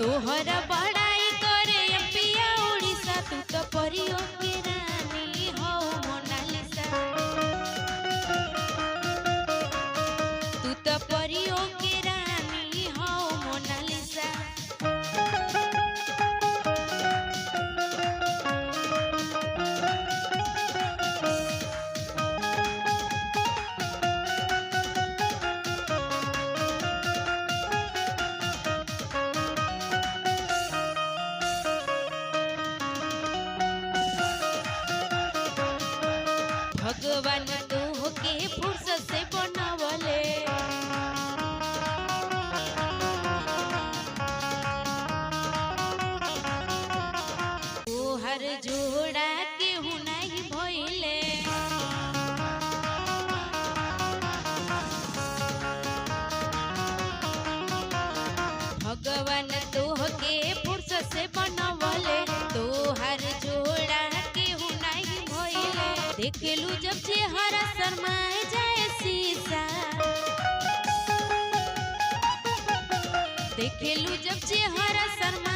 तोहरा बड़ाई करे पिया उड़ीसा तू तो परियो के रानी हो मोनालिसा तू तो परियो के रानी हो मोनालिसा भगवान तो के फुर्सत से बनावले हर जोड़ा के नहीं भइले भगवान तो के फुर्सत से बनावले तो हर जोड़ा देखेलू जब चेहरा शर्माए जाए शीशा देखेलू जब चेहरा शर्मा